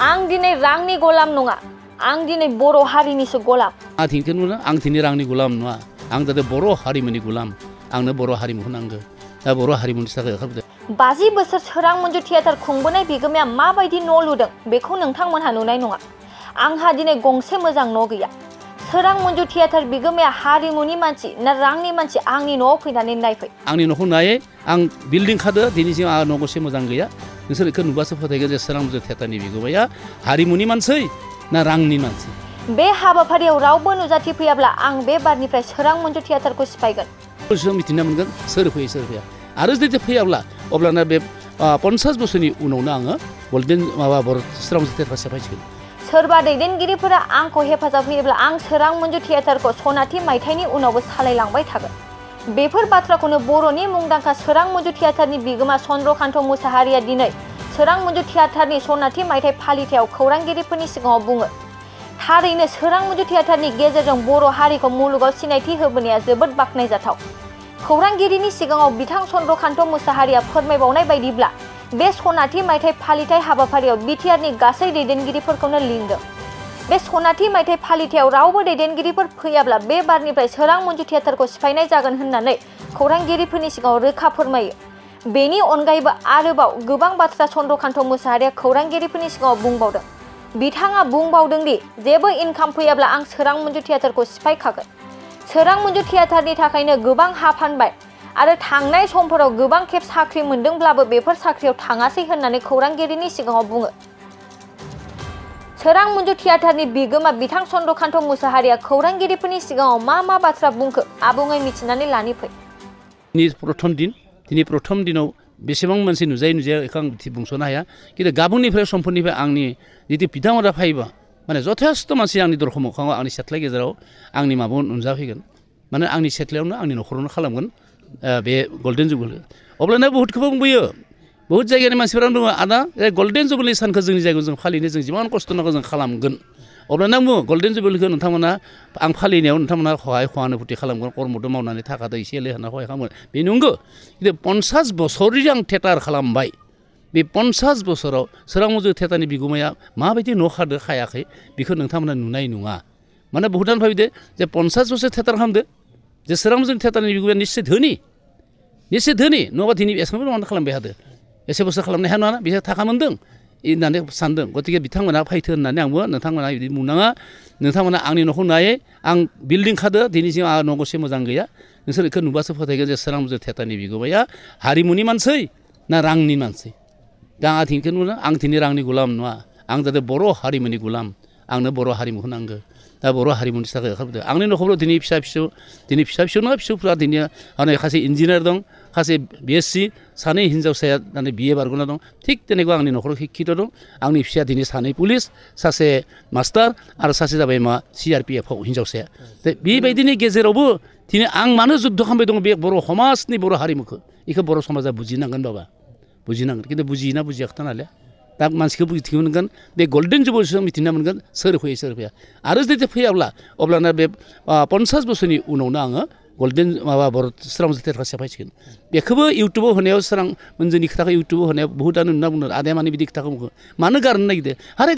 आं दिनै रांनि गलाम नङा आं दिनै बर' हारिनिसो गलाम आं दिनै रांनि गलाम नङा आं जादों बर' हारिमुनि गलाम आंनो बर' हारिमुखौ नांगौ दा बर' हारिमुनि थाखाय ओंखारबोदों 50 बोसोर सोरां मन्जु थियेटार खुंबोनाय बिगोमाया माबायदि न' लुदों बेखौ नोंथांमोनहा नुनाय नङा आंहा दिनै गंसे मोजां न' गैया सोरां मन्जु थियेटार बिगोमाया हारिमुनि मानसि ना रांनि मानसि आंनि न'आव फैनानै नायफै आंनि न'खौ नायै आं बिल्डिं खादो दिनैसिम आंहा न' गंसे मोजां गैया नोंसोर बेखौ नुबासो फोथायगोन जे सोरां मन्जु थियेटारनि बिगोमाया हारिमुनि मानसि ना रांनि मानसि बे हाबाफारियाव रावबो नुजाथिफैयाब्ला आं बे बारनिफ्राय सोरां मन्जु थियेटारखौ सिफायगोन जों मिथिना मोनगोन सोर फैयो सोर फैया आरो जुदि फैयाब्ला अब्लाना बे 50 बोसोरनि उनावनो आङो गल्डेन बर' सोरां मन्जु थियेटारखौ सिफायसिगोन सोरबा दैदेनगिरिफोरा आंखौ हेफाजाब होयोब्ला आं सोरां मन्जु थियेटारखौ सनाथि मायथाइनि उनावबो सालायलांबाय थागोन बेफोर बाथ्राखौनो बर'नि मुंदांखा सोरां मन्जु थियेटारनि बिगोमा चन्द्रकान्त मुसाहारिया दिनै सोरां मन्जु थियेटारनि सनाथि मायथाइ फालिथायाव खौरांगिरिफोरनि सिगाङाव बुङो थारैनो सोरां मन्जु थियेटारनि गेजेरजों बर' हारिखौ मुलुगाव सिनायथि होबोनाया जोबोद बाख्नायजाथाव खौरांगिरिनि सिगाङाव बिथां चन्द्रकान्त मुसाहारिया फोरमायबावनाय बायदिब्ला बे सनाथि मायथाइ फालिथाय हाबाफारियाव बिटिआरनि गासै दैदेनगिरिफोरखौनो लिंदों बे सनाथि मायथाइ फालिथायाव रावबो दैदेनगिरिफोर फैयाब्ला बे बारनिफ्राय सोरां मन्जु थियेटारखौ सिफायनाय जागोन होननानै खौरांगिरिफोरनि सिगाङाव रोखा फोरमायो बेनि अनगायैबो आरोबाव गोबां बाथ्रा चन्द्रकान्त मुसाहारिया खौरांगिरिफोरनि सिगाङाव बुंबावदों बिथाङा बुंबावदों दि जेबो इनकाम फैयाब्ला आं सोरां मन्जु थियेटारखौ सिफायखागोन सोरां मन्जु थियेटारनि थाखायनो गोबां हा फानबाय आरो थांनाय समफोराव गोबां खेब साख्रि मोनदोंब्लाबो बेफोर साख्रियाव थाङासै होननानै खौरांगिरिनि सिगाङाव बुङो सोरां मन्जु थियेटारनि बिगोमा बिथां चन्द्रकान्त मुसाहारिया खौरांगिरिफोरनि सिगाङाव मा बाथ्रा बुंखो आबुङै मिथिनानै लानि फै दिनै प्रथम दिनाव बेसेबां मानसि नुजाया बेखौ आं बुंस'नो हाया खिन्थु गाबोननिफ्राय समफोरनिफ्राय आंनि जितु बिथांमोना फैबा माने जथेस्थ' मानसि आंनि दरखं मोखाङाव आंनि सेथ्ला गेजेराव आंनि माबायाव नुजाफैगोन माने आंनि सेथ्लायावनो आंनि न'खरावनो खालामगोन बे गल्डेन जुबुलि अब्लाना बहुतखौबो बुंबोयो बहुत जायगानि मानसिफोरानो दङ आदा गल्डेन जुबुलि सानखौ जोंनि जायगायाव जों फालिनो जों जिमान खस्थ' नांगौ जों खालामगोन अब्लाना बुङो गल्डेन जुबुलिखौ नोंथांमोना आं फालिनायाव नोंथांमोना सहानुभुति खालामगोन कर्मदो मावनानै थाखादो एसे एले होना सहाय खालामगोन बे नंगौ खिन्थु 50 बोसोरनि आं थियेटार खालामबाय बे 50 बोसोराव सोरां मन्जु थियेटारनि बिगुमाया माबायदि न' खादो खायाखै बेखौ नोंथांमोना नुनाय नङा माने बहुतानो भाबिदो जे 50 बोसोर थियेटार खालामदो जे सोरां मन्जु थियेटारनि बिगुमाया निश्चय धोनि नङाबा दिनै एसेबां मानो खालामबाय थादो एसे बोसोर खालामनो हाया नङा बिसोर थाखा मोन्दों होननानै सानदों गतिके बिथांमोना फैथो होननानै आंबो नोंथांमोना बिदि बुंनाङा नोंथांमोना आंनि न'खौ नायै आं बिल्डिं खादो दिनैसिम आंहा न' गंसे मोजां गैया नोंसोर बेखौ नुबासो फोथायगोन जे सोरां मन्जु थियेटारनि बिगोमाया हारिमुनि मानसि ना रांनि मानसि दा आं दिनै रांनि गुलाम नङा आं जादों बर' हारिमुनि गुलाम आंनो बर' हारिमुखौ नांगौ दा बर' हारिमुनि थाखाय ओंखारबोदों आंनि न'खराव दिनै फिसा फिसौ नङा फिसौफ्रा दिनै सासे इन्जिनियार दं सासे BSc सानै हिन्जावसाया BA बारग'ना दं थिग তেনেকুৱা आंनि न'खराव शिक्षित दं आंनि फिसाया दिनै सानै पुलिस सासे मास्टार आरो सासे जाबाय CRPF हिन्जावसाया बेबायदिनि गेजेरावबो दिनै आं मानो जुद्ध खालामबाय दङ बे बर' समाजनि बर' हारिमुखौ बेखौ बर' समाजा बुजिनांगोन बाबा बुजिनांगोन खिन्थु बुजियोना बुजियाखै नालाय दा मानसिखौ बुजिनो मोनगोन बे गल्डेन जुबुलिजों मिथिना मोनगोन सोर फैयो सोर फैया आरो जुदि फैयाब्ला अब्लाना बे 50 बोसोरनि उनावनो आङो गल्डेन बर' सोरां मन्जु थियेटारखौ सिफायसिगोन बेखौबो इउटुबाव होनायाव सोरां मन्जुनि खोथाखौ इउटुबाव होनायाव बहुतानो नुना बुङो आदाया माने बिदि खोथाखौ बुङो मानो गारनो नागिरदों आरे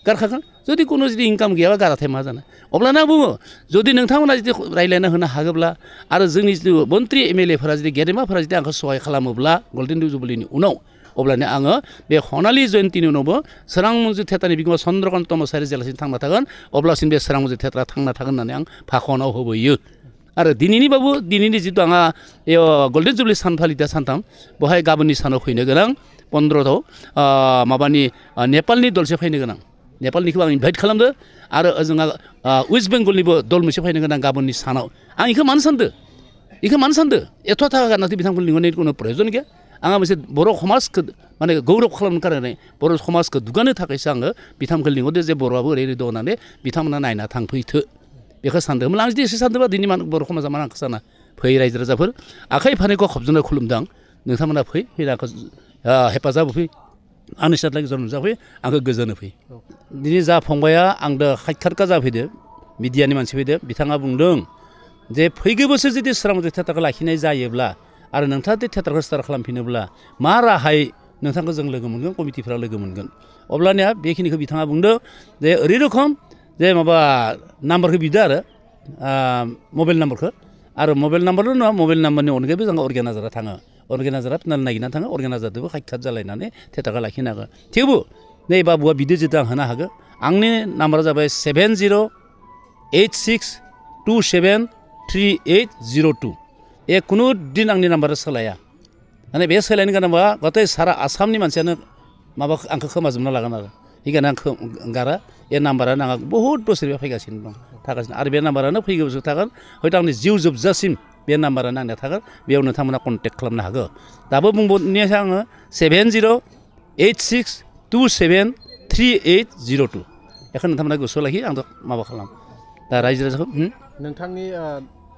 गारखागोन जुदि खुनु जुदि इनकाम गैयाबा गाराथाय मा जानो अब्लाना बुङो जुदि नोंथांमोना जुदि रायज्लायना होनो हागोब्ला आरो जोंनि जिथु मन्त्रि MLA फोरा जुदि गेदेमाफोरा जुदि आंखौ सहाय खालामोब्ला गल्डेन जुबुलिनि उनाव अब्लानो आङो बे सनालि जयन्तीनि उनावबो सोरां मन्जु थियेटारनि बिगोमा चन्द्रकान्त मुसाहारि जेलासिम थांना थागोन अब्लासिम बे सोरां मन्जु थियेटारा थांना थागोन होननानै आं भाखनाव होबोयो आरो दिनैनि जितु आंहा गल्डेन जुबुलि सान फालिथाय सानथाम बेवहाय गाबोननि सानाव फैनो गोनां 15 माबानि नेपालनि दलसे फैनो गोनां नेपालनिखौ आं इनभाइट खालामदो आरो जोंहा वेस्ट बेंगलनिबो दल मोनसे फैनो गोनां गाबोननि सानाव आं बेखौ मानो सानदो एथ' थाखा गारनानै बिथांमोन लिंहरनायनि कोनो प्रयजन गैया आंहा मोनसे बर' समाजखौ माने गौरब खालामनो खारनै बर' समाजखौ दुगानो थाखायसो आङो बिथांमोनखौ लिंहरदो जे बर'आबो ओरै दं होननानै बिथांमोना नायना थांफैथो बेखौ सानदोंमोन आं जुदि एसे सानदोंबा दिनै बर' समाजा मानो आंखौ साना फै रायजो राजाफोर आखाइ फानेखौ खबजोंनो खुलुमदों नोंथांमोना फैना हेफाजाब होफै आंनि सेथ्ला गेजेराव नुजाफै आंखौ गोजोन होफै दिनै जा फंबाया आंदो साक्षातकार जाफैदो मिडियानि मानसि फैदो बिथाङा बुंदों जे फैगौ बोसोर जुदि सोरां मन्जु थियेटारखौ लाखिनाय जायोब्ला आरो नोंथाङा जुदि थियेटारखौ स्टार्ट खालामफिनोब्ला मा राहायै नोंथांखौ जों लोगो मोनगोन कमिटिफोरा लोगो मोनगोन अब्लानिया बेखिनिखौ बिथाङा बुंदो जे ओरै रोखम जे माबा नाम्बारखौ बिदो आरो मबाइल नाम्बारखौ आरो मबाइल नाम्बारल' नङा मबाइल नाम्बारनि अनगायैबो जोंहा अर्गेनाइजारा थाङो अर्गेनाइजारा नागिरनानै थाङो अर्गेनाइजारजोंबो खाथि जालायनानै थियेटारखौ लाखिनो हागोन थेवबो नै बाबुआ बिदि जितु आं होनो हागोन आंनि नाम्बारा जाबाय 7086273802 खुनु दिन आंनि नाम्बारा सोलाया माने बे सोलायनो गोनांबा गथाय सारा आसामनि मानसियानो माबा आंखौ खोमाजोबना लागोन आरो बेखायनो आं गारा बे नाम्बारानो आंहा बहुद बोसोरनिफ्राय फैगासिनो दं थागासिनो आरो बे नाम्बारानो फैगौ बोसोर थागोन हयथ' आंनि जिउ जोबजासिम बे नाम्बारानो आंनिया थागोन बेयाव नोंथांमोना कन्टेक्ट खालामनो हागौ दाबो बुंबावनायसै आङो 7086273802 बेखौ नोंथांमोना गोसोआव लाखि आंथ' माबा खालाम दा रायजो राजाखौ नोंथांनि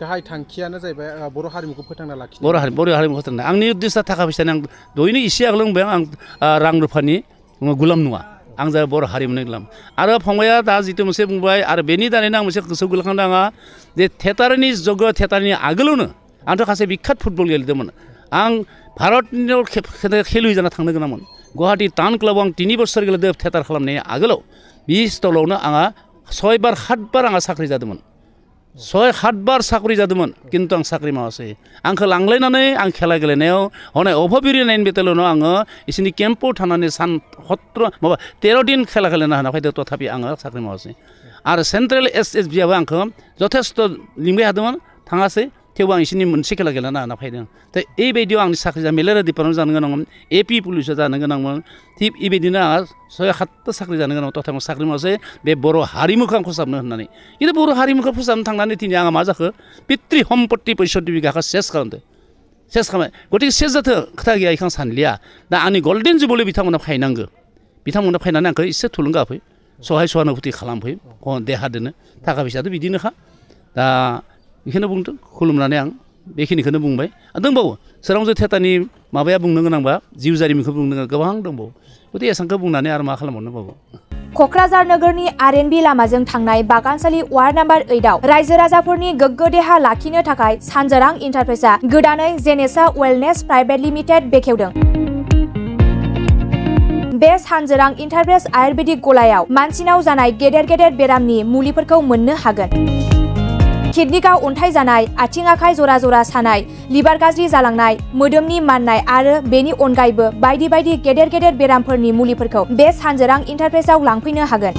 गाहाय थांखियानो जाहैबाय बर' हारिमुखौ फोथांना लाखिनाय बर' हारिमुखौ फोथांनाय आंनि उद्देश्यआ थाखा फैसानि आं दहायनो एसे आगोल बुंबाय आं रां रुफानि गुलाम नङा आं जा बर' हारिमुनि गुलाम आरो फंबाया दा जितु मोनसे बुंबाय आरो बेनि दारैनो आं मोनसे गोसोआव गोलैखांदों आंहा जे थियेटारनि थियेटारनि आगोलावनो आंथ' सासे बिख्यात फुटबल गेलेदोंमोन आं भारतनि खेलुवै जाना थांनो गोनांमोन गुवाहाटि टाउन क्लाबाव आं 3 बोसोर गेलेदों थियेटार खालामनायनि आगोलाव बे स्टलावनो आंहा 6 बार 7 बार आंहा साख्रि जादोंमोन 6-7 बार साख्रि जादोंमोन खिन्थु आं साख्रि मावासै आंखौ लांलायनानै आं खेला गेलेनायाव हनै अभाबिरि 9 बेटेलियनाव आङो इसोरनि केम्पआव थानानै 13 दिन खेला गेलेना होना फैदों तथापि आङो साख्रि मावासै आरो सेन्ट्रेल SSBआबो आंखौ जथेस्थ' लिंबाय थादोंमोन थाङासै थेवबो आं इसोरनि मोनसे खेला गेलेना होना फैदों दा बेबायदियाव आंनि साख्रि मेलेरिया डिपार्टमेन्ट जानो गोनांमोन AP पुलिसाव जानो गोनांमोन थिग बेबायदिनो आंहा 6-7 साख्रि जानो गोनां तथापि आं साख्रि मावासै बे बर' हारिमुखौ आं फोसाबनो होननानै खिन्थु बर' हारिमुखौ फोसाबनो थांनानै दिनै आंहा मा जाखो पितृ सम्पत्ति 65 बिघाखौ सेस खालामदों सेस खालामबाय गतिके सेस जाथों खोथा गैया बेखौ आं सानलिया दा आंनि गल्डेन जुबलि बिथांमोना फायनांगौ बिथांमोना फायनानै आंखौ एसे थुलुंगा होफै सहाय सहानुभुति खालामफै देहा दोनो थाखा फैसायाथ' बिदिनोखा दा बेखौनो बुंदों खुलुमनानै आं बेखिनिखौनो बुंबाय दंबावो सोरांजो थियेटारनि माबाया बुंनो गोनांबा जिउ जारिमिनखौ बुंनो गोबां दंबावो गतिके एसांखौ बुंनानै आरो मा खालामबावनो बावो क'क्राझार नोगोरनि R&B लामाजों थांनाय बागानसालि वार्ड नाम्बार 8 आव रायजो राजाफोरनि गोग्गो देहा लाखिनो थाखाय सानजोरां इन्टारप्राइजआ गोदानै जेनेसा वेलनेस प्राइभेट लिमिटेड बेखेवदों बे सानजोरां इन्टारप्राइज आयुर्वेदिक गलायाव मानसिनाव जानाय गेदेर गेदेर बेरामनि मुलिफोरखौ मोननो हागोन किडनिकआव अन्थाइ जानाय आथिं आखाइ जरा जरा सानाय लिभार गाज्रि जालांनाय मोदोमनि माननाय आरो बेनि अनगायैबो बायदि बायदि गेदेर गेदेर बेरामफोरनि मुलिफोरखौ बे सानजोरां इन्टारप्राइजआव लांफैनो हागोन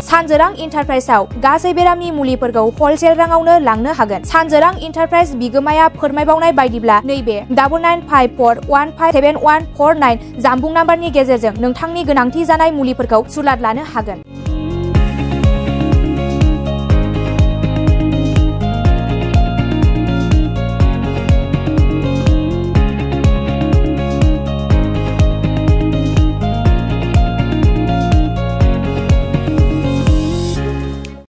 सानजोरां इन्टारप्राइजआव गासै बेरामनि मुलिफोरखौ हलसेल राङावनो लांनो हागोन सानजोरां इन्टारप्राइज बिगोमाया फोरमायबावनाय बायदिब्ला नैबे 9954157149 जानबुं नाम्बारनि गेजेरजों नोंथांनि गोनांथि जानाय मुलिफोरखौ सुलाद लानो हागोन